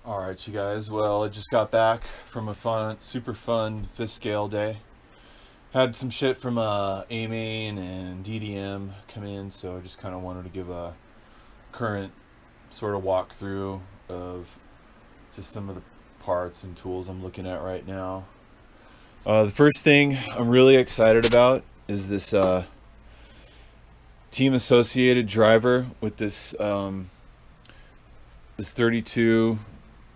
Alright, you guys. Well, I just got back from a super fun fifth scale day. Had some shit from A-Main and DDM come in, so I just kind of wanted to give a current sort of walkthrough of just some of the parts and tools I'm looking at right now. The first thing I'm really excited about is this team associated driver with this 32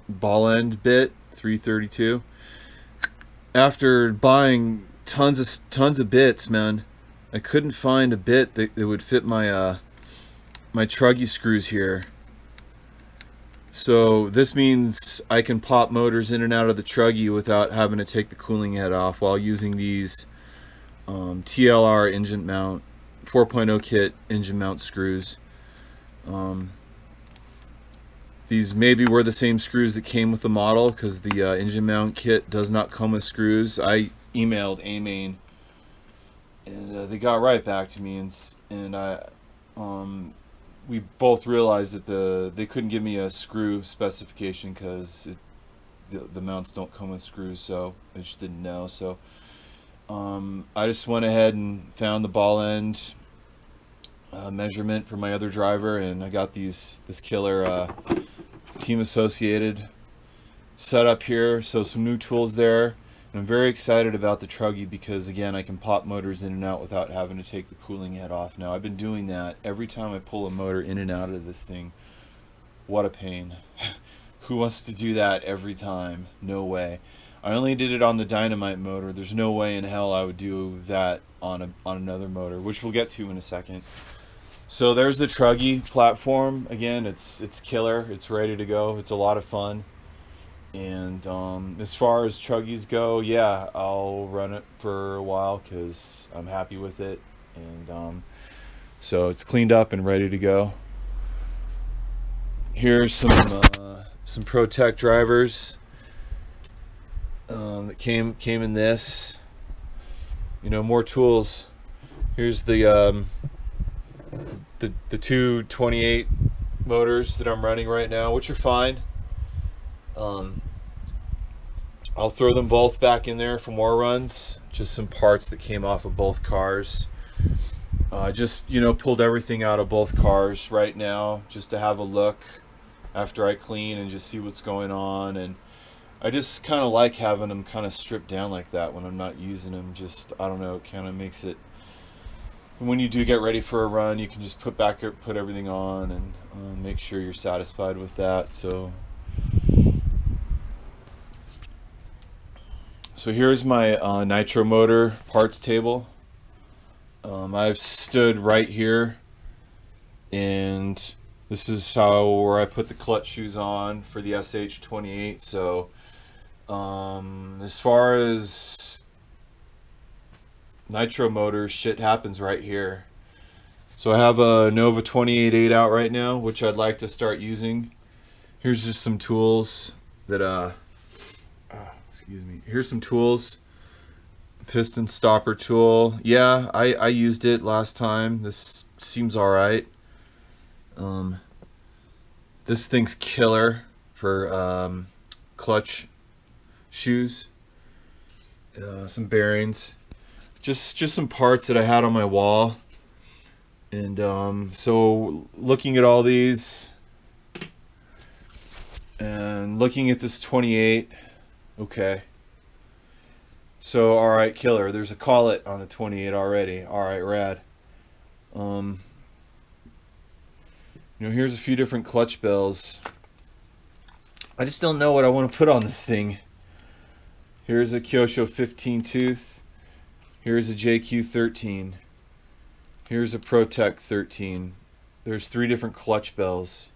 ball end bit, 332. After buying tons of bits, man, I couldn't find a bit that would fit my truggy screws here. So this means I can pop motors in and out of the truggy without having to take the cooling head off while using these TLR engine mount 4.0 kit engine mount screws. These maybe were the same screws that came with the model, because the engine mount kit does not come with screws. I emailed A-Main and they got right back to me, and we both realized that they couldn't give me a screw specification because the mounts don't come with screws, so I just didn't know. So I just went ahead and found the ball end measurement for my other driver, and I got this killer team associated set up here. So some new tools there, and I'm very excited about the truggy because, again, I can pop motors in and out without having to take the cooling head off. Now, I've been doing that every time I pull a motor in and out of this thing. What a pain. Who wants to do that every time? No way. I only did it on the dynamite motor. There's no way in hell I would do that on another motor, which we'll get to in a second. So there's the truggy platform. Again, it's killer. It's ready to go. It's a lot of fun. And as far as truggies go, yeah, I'll run it for a while because I'm happy with it. And so it's cleaned up and ready to go. Here's some ProTech drivers that came in this. You know, more tools. Here's the 228 motors that I'm running right now, which are fine. I'll throw them both back in there for more runs. Just some parts that came off of both cars. Just, you know, pulled everything out of both cars right now just to have a look after I clean and just see what's going on. And I just kind of like having them kind of stripped down like that when I'm not using them. Just, I don't know, it kind of makes it, when you do get ready for a run, you can just put everything on and make sure you're satisfied with that. So here's my nitro motor parts table. I've stood right here, and this is where I put the clutch shoes on for the SH28. So as far as nitro motors, shit happens right here. So I have a Nova 28.8 out right now, which I'd like to start using. Here's just some tools that excuse me. Here's some tools. Piston stopper tool. Yeah, I used it last time. This seems all right. This thing's killer for clutch shoes. Some bearings. Just some parts that I had on my wall. And so looking at all these and looking at this 28, okay. So, alright, killer. There's a collet on the 28 already. Alright, rad. You know, here's a few different clutch bells. I just don't know what I want to put on this thing. Here's a Kyosho 15 tooth. Here's a JQ 13. Here's a ProTech 13. There's 3 different clutch bells.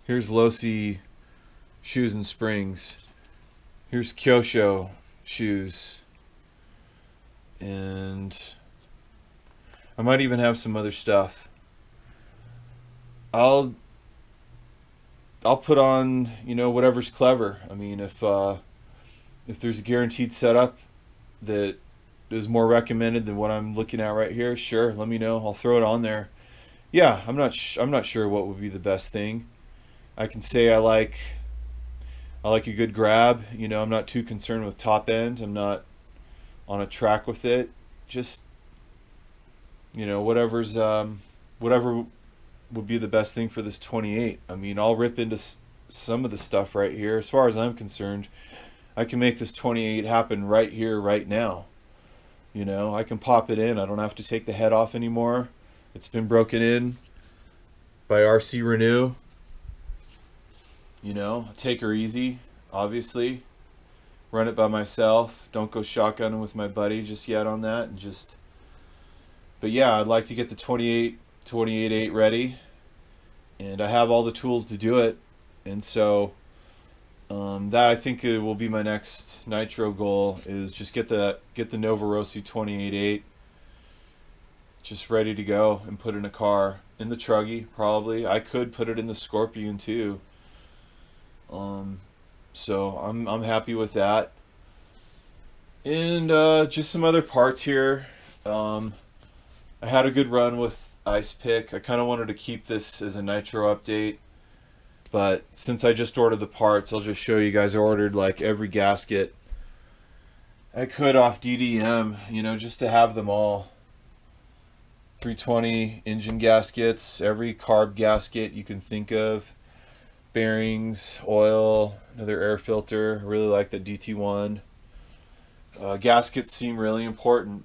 Here's Losi shoes and springs. Here's Kyosho shoes, and I might even have some other stuff. I'll put on, you know, whatever's clever. I mean, if there's a guaranteed setup that is more recommended than what I'm looking at right here, sure, let me know. I'll throw it on there. Yeah, I'm not sure what would be the best thing. I can say I like I like a good grab. You know, I'm not too concerned with top end. I'm not on a track with it. Just, you know, whatever would be the best thing for this 28. I mean, I'll rip into some of the stuff right here. As far as I'm concerned, I can make this 28 happen right here, right now. You know, I can pop it in. I don't have to take the head off anymore. It's been broken in by RC Renew. You know, take her easy, obviously. Run it by myself. Don't go shotgunning with my buddy just yet on that. And just, but yeah, I'd like to get the 28.8 ready, and I have all the tools to do it. And so that, I think, it will be my next nitro goal, is just get the Novarossi 28.8 just ready to go and put in a car, in the Truggy probably. I could put it in the Scorpion too. So I'm happy with that. And just some other parts here. I had a good run with Ice Pick. I kind of wanted to keep this as a nitro update, but since I just ordered the parts, I'll just show you guys. I ordered like every gasket I could off DDM, you know, just to have them all. 320 engine gaskets, every carb gasket you can think of, bearings, oil, another air filter. I really like the DT1. Gaskets seem really important.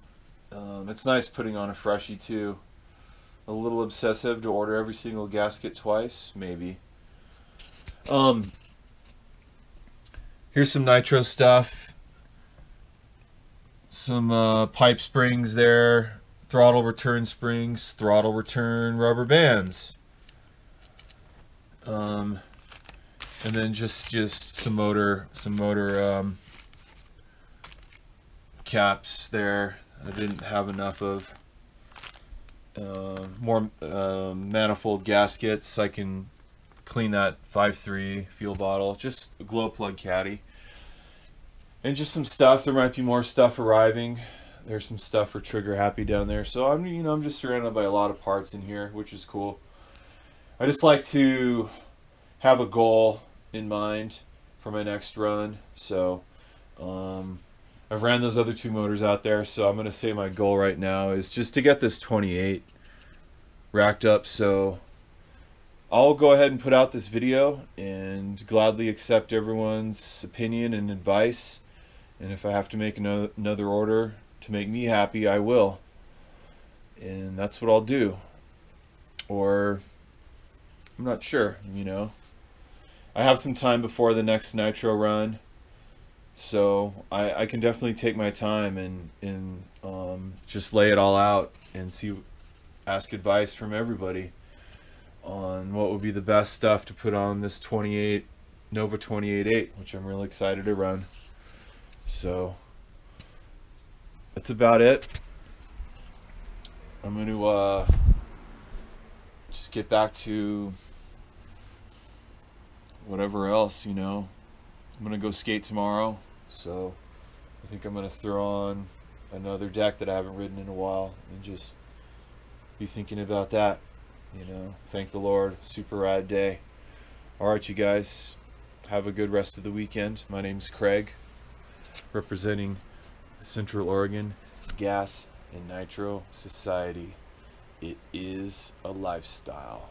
It's nice putting on a freshie too. A little obsessive to order every single gasket twice, maybe. Here's some nitro stuff. Some pipe springs there, throttle return springs, throttle return rubber bands. And then just some motor caps there. I didn't have enough of. More manifold gaskets. I can clean that 5.3 fuel bottle. Just a glow plug caddy. And just some stuff. There might be more stuff arriving. There's some stuff for Trigger Happy down there. So I'm just surrounded by a lot of parts in here, which is cool. I just like to have a goal in mind for my next run. So I've ran those other two motors out there, so I'm going to say my goal right now is just to get this 28 racked up. So I'll go ahead and put out this video and gladly accept everyone's opinion and advice. And if I have to make another order to make me happy, I will. And that's what I'll do. Or I'm not sure, you know. I have some time before the next nitro run, so I can definitely take my time and just lay it all out and ask advice from everybody on what would be the best stuff to put on this 28 Nova 28.8, which I'm really excited to run. So that's about it. I'm going to just get back to whatever else, you know. I'm going to go skate tomorrow, so I think I'm going to throw on another deck that I haven't ridden in a while and just be thinking about that, you know. Thank the Lord. Super rad day. Alright, you guys, have a good rest of the weekend. My name's Craig, representing the Central Oregon Gas and Nitro Society. It is a lifestyle.